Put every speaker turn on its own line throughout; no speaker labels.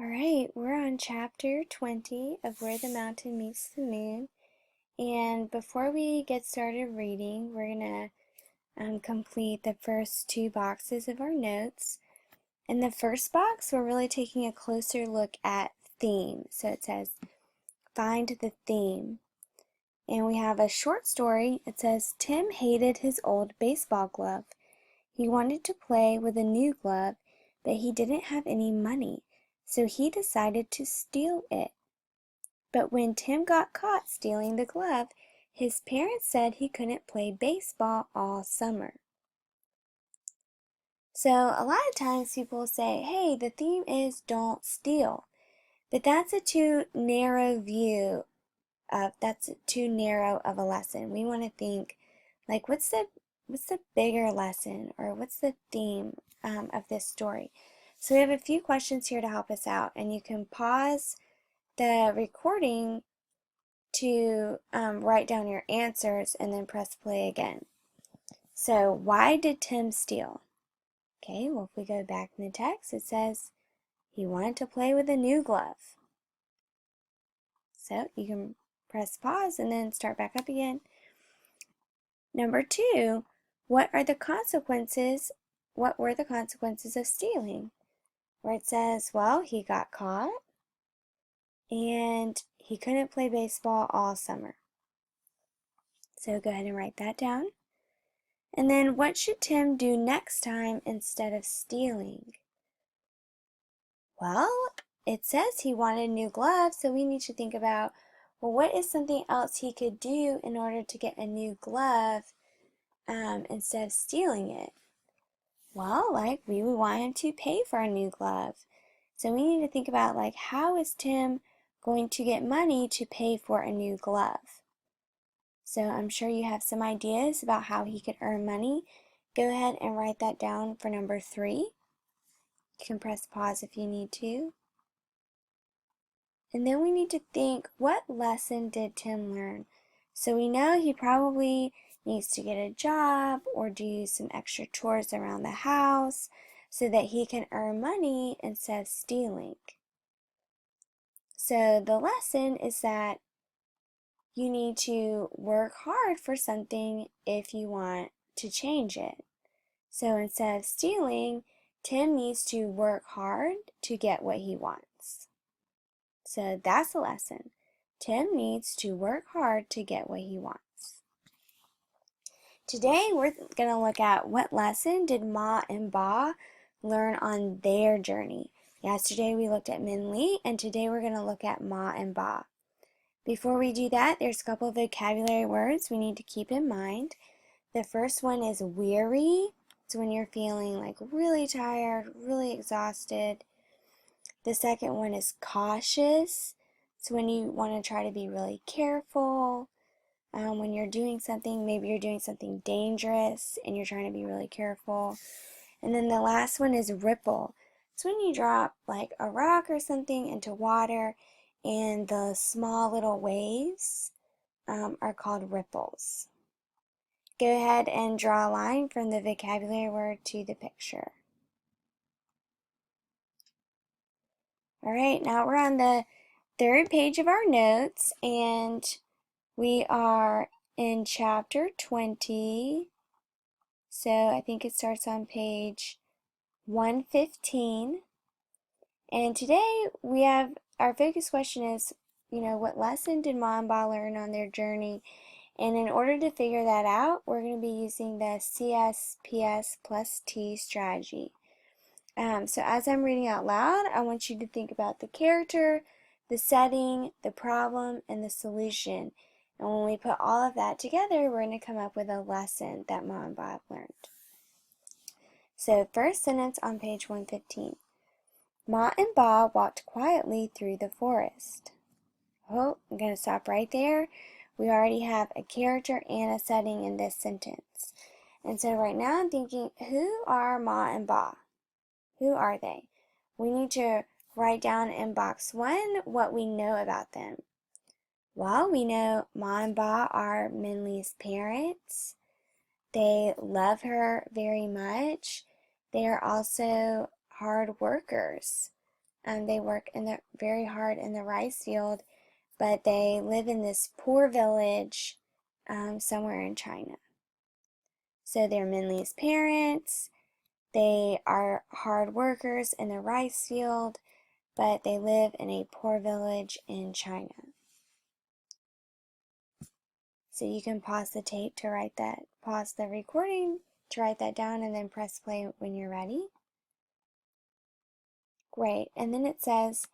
All right, we're on chapter 20 of Where the Mountain Meets the Moon. And before we get started reading, we're going to complete the first two boxes of our notes. In the first box, we're really taking a closer look at theme. So it says, find the theme. And we have a short story. It says, Tim hated his old baseball glove. He wanted to play with a new glove, but he didn't have any money. So he decided to steal it. But when Tim got caught stealing the glove, his parents said he couldn't play baseball all summer. So a lot of times people say, hey, the theme is don't steal. But that's too narrow of a lesson. We want to think like what's the bigger lesson, or what's the theme of this story? So we have a few questions here to help us out, and you can pause the recording to write down your answers and then press play again. So why did Tim steal? Okay, well, if we go back in the text, it says he wanted to play with a new glove. So you can press pause and then start back up again. Number 2, what were the consequences of stealing? Where it says, well, he got caught and he couldn't play baseball all summer. So go ahead and write that down. And then what should Tim do next time instead of stealing? Well, it says he wanted new gloves, so we need to think about, well, what is something else he could do in order to get a new glove instead of stealing it? Well, like we would want him to pay for a new glove. So we need to think about, like, how is Tim going to get money to pay for a new glove? So I'm sure you have some ideas about how he could earn money. Go ahead and write that down for number 3. You can press pause if you need to. And then we need to think, what lesson did Tim learn? So we know he probably needs to get a job or do some extra chores around the house so that he can earn money instead of stealing. So the lesson is that you need to work hard for something if you want to change it. So instead of stealing, Tim needs to work hard to get what he wants. So that's the lesson. Tim needs to work hard to get what he wants. Today we're going to look at what lesson did Ma and Ba learn on their journey. Yesterday we looked at Min Lee, and today we're going to look at Ma and Ba. Before we do that, there's a couple of vocabulary words we need to keep in mind. The first one is weary. It's when you're feeling like really tired, really exhausted. The second one is cautious. It's when you want to try to be really careful. When you're doing something, maybe you're doing something dangerous and you're trying to be really careful. And then the last one is ripple. It's when you drop like a rock or something into water and the small little waves are called ripples. Go ahead and draw a line from the vocabulary word to the picture. All right, now we're on the third page of our notes, and we are in chapter 20. So I think it starts on page 115. And today we have our focus question is, what lesson did Ma and Ba learn on their journey? And in order to figure that out, we're going to be using the CSPS plus T strategy. So as I'm reading out loud, I want you to think about the character, the setting, the problem, and the solution. And when we put all of that together, we're going to come up with a lesson that Ma and Ba have learned. So first sentence on page 115. Ma and Ba walked quietly through the forest. Oh, I'm going to stop right there. We already have a character and a setting in this sentence. And so right now I'm thinking, who are Ma and Ba? Who are they? We need to write down in box 1 what we know about them. Well, we know Ma and Ba are Min Lee's parents. They love her very much. They are also hard workers. They work very hard in the rice field, but they live in this poor village somewhere in China. So they're Min Lee's parents. They are hard workers in the rice field, but they live in a poor village in China. So you can pause the tape to write that, pause the recording to write that down, and then press play when you're ready. Great. And then it says,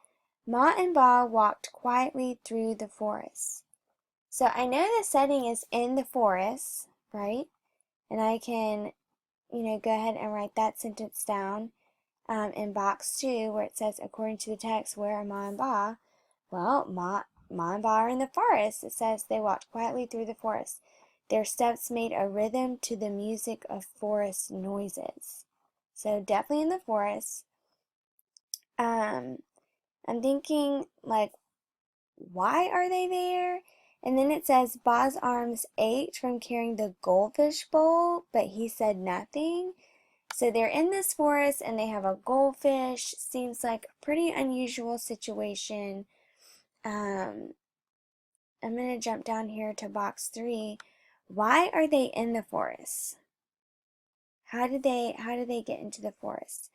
Ma and Ba walked quietly through the forest. So I know the setting is in the forest, right? And I can, go ahead and write that sentence down in box 2 where it says, according to the text, where are Ma and Ba? Well, Ma and Ba are in the forest. It says they walked quietly through the forest. Their steps made a rhythm to the music of forest noises. So definitely in the forest. I'm thinking, like, why are they there? And then it says Ba's arms ached from carrying the goldfish bowl, but he said nothing. So they're in this forest and they have a goldfish. Seems like a pretty unusual situation. I'm going to jump down here to box 3. Why are they in the forest? How did they get into the forest?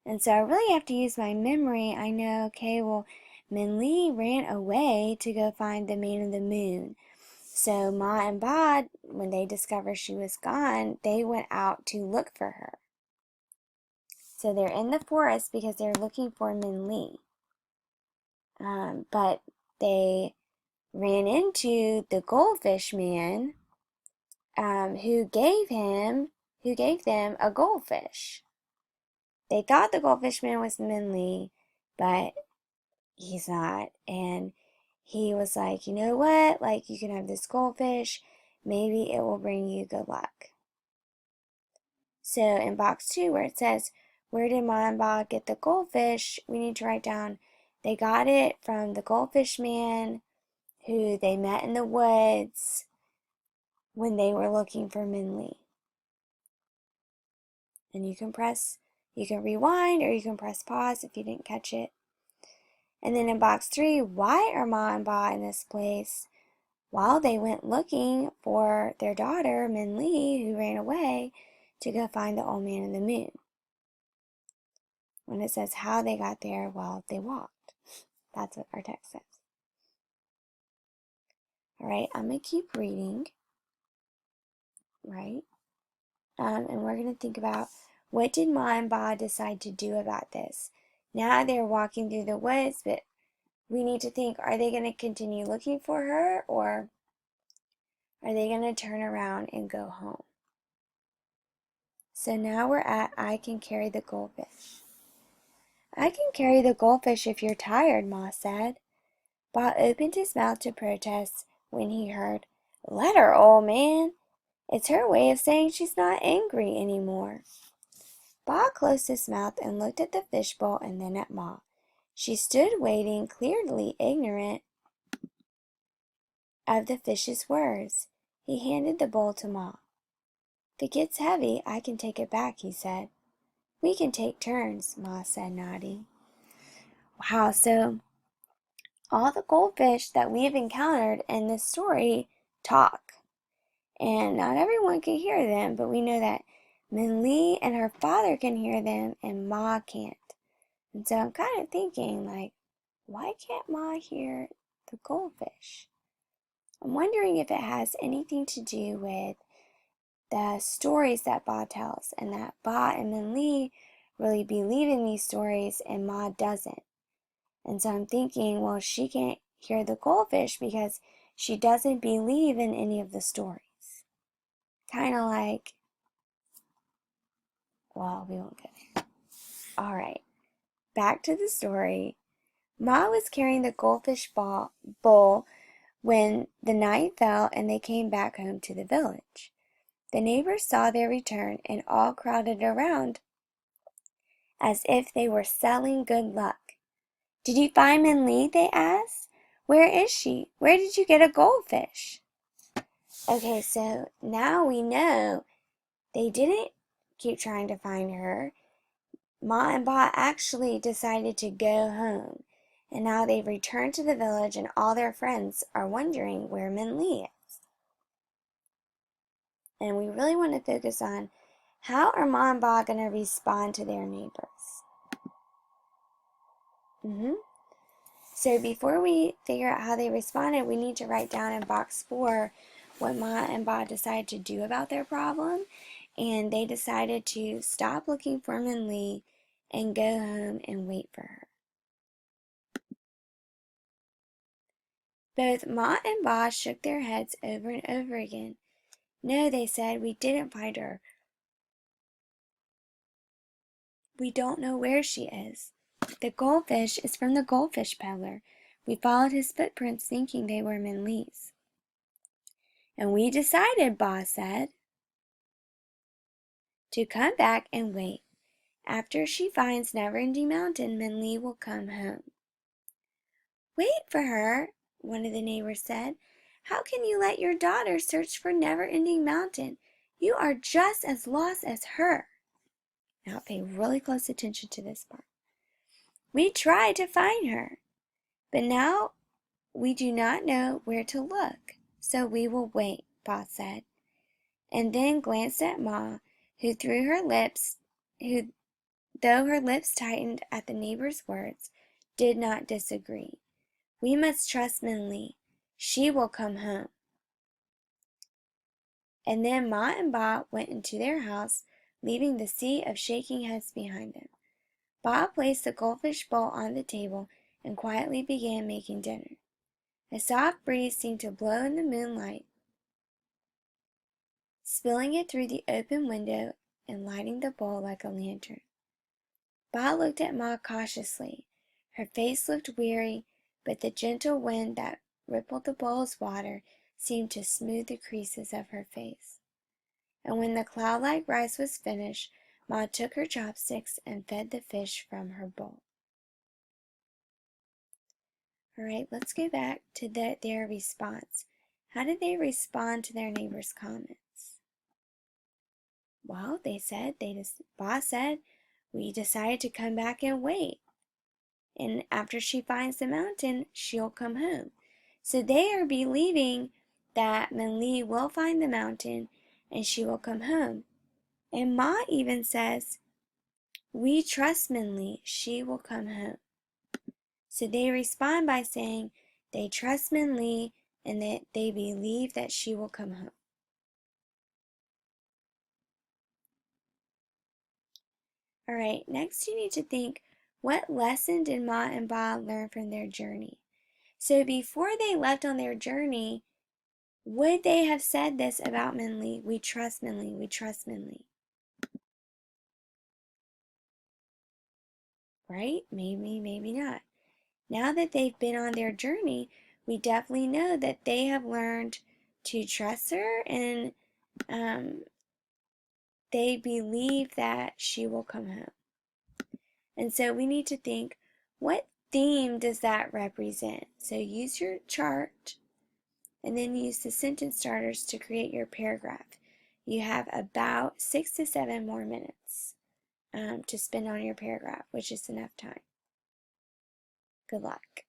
And so I really have to use my memory. I know, okay, well, Min Lee ran away to go find the man in the moon. So Ma and Ba, when they discovered she was gone, they went out to look for her. So they're in the forest because they're looking for Min Lee. But they ran into the goldfish man, who gave them a goldfish. They thought the goldfish man was Min Lee, but he's not. And he was like, you know what? Like, you can have this goldfish. Maybe it will bring you good luck. So in box 2, where it says, where did Ma and Ba get the goldfish? We need to write down, they got it from the goldfish man who they met in the woods when they were looking for Min Lee. And you can rewind, or you can press pause if you didn't catch it. And then in box 3, why are Ma and Ba in this place? Well, they went looking for their daughter, Min Lee, who ran away to go find the old man in the moon. When it says how they got there, well, they walked. That's what our text says. All right, I'm going to keep reading, right? And we're going to think about, what did Ma and Ba decide to do about this? Now they're walking through the woods, but we need to think, are they going to continue looking for her, or are they going to turn around and go home? So now we're at, I can carry the goldfish. I can carry the goldfish if you're tired, Ma said. Ba opened his mouth to protest when he heard, let her, old man. It's her way of saying she's not angry anymore. Ba closed his mouth and looked at the fishbowl and then at Ma. She stood waiting, clearly ignorant of the fish's words. He handed the bowl to Ma. If it gets heavy, I can take it back, he said. We can take turns, Ma said, nodding. Wow, so all the goldfish that we have encountered in this story talk. And not everyone can hear them, but we know that Min Lee and her father can hear them and Ma can't. And so I'm kind of thinking, like, why can't Ma hear the goldfish? I'm wondering if it has anything to do with the stories that Ba tells, and that Ba and Min Lee really believe in these stories and Ma doesn't. And so I'm thinking, well, she can't hear the goldfish because she doesn't believe in any of the stories. Kind of like, well, we won't go there. All right, back to the story. Ma was carrying the goldfish bowl when the night fell and they came back home to the village. The neighbors saw their return and all crowded around as if they were selling good luck. Did you find Min Lee? They asked. Where is she? Where did you get a goldfish? Okay, so now we know they didn't keep trying to find her. Ma and Ba actually decided to go home, and now they've returned to the village and all their friends are wondering where Min Lee is. And we really want to focus on how are Ma and Ba going to respond to their neighbors. So before we figure out how they responded, we need to write down in box 4 what Ma and Ba decided to do about their problem. And they decided to stop looking for Min Lee and go home and wait for her. Both Ma and Ba shook their heads over and over again. No, they said, we didn't find her. We don't know where she is. The goldfish is from the goldfish peddler. We followed his footprints thinking they were Min Lee's. And we decided, Ba said, to come back and wait. After she finds Neverending Mountain, Min Lee will come home. Wait for her, one of the neighbors said. How can you let your daughter search for Neverending Mountain? You are just as lost as her. Now pay really close attention to this part. We tried to find her, but now we do not know where to look, so we will wait, Ba said, and then glanced at Ma, who though her lips tightened at the neighbor's words, did not disagree. We must trust Min Lee. She will come home. And then Ma and Ba went into their house, leaving the sea of shaking heads behind them. Ba placed the goldfish bowl on the table and quietly began making dinner. A soft breeze seemed to blow in the moonlight, spilling it through the open window and lighting the bowl like a lantern. Ba looked at Ma cautiously. Her face looked weary, but the gentle wind that rippled the bowl's water seemed to smooth the creases of her face. And when the cloud-like rice was finished, Ma took her chopsticks and fed the fish from her bowl. All right, let's go back to their response. How did they respond to their neighbor's comments? Well, Ba said, we decided to come back and wait. And after she finds the mountain, she'll come home. So they are believing that Min Lee will find the mountain and she will come home. And Ma even says, we trust Min Lee, she will come home. So they respond by saying they trust Min Lee and that they believe that she will come home. All right, next you need to think, what lesson did Ma and Ba learn from their journey? So before they left on their journey, would they have said this about Min Lee? We trust Min Lee, we trust Min Lee. Right? Maybe, maybe not. Now that they've been on their journey, we definitely know that they have learned to trust her and they believe that she will come home. And so we need to think, what theme does that represent? So use your chart and then use the sentence starters to create your paragraph. You have about 6 to 7 more minutes to spend on your paragraph, which is enough time. Good luck.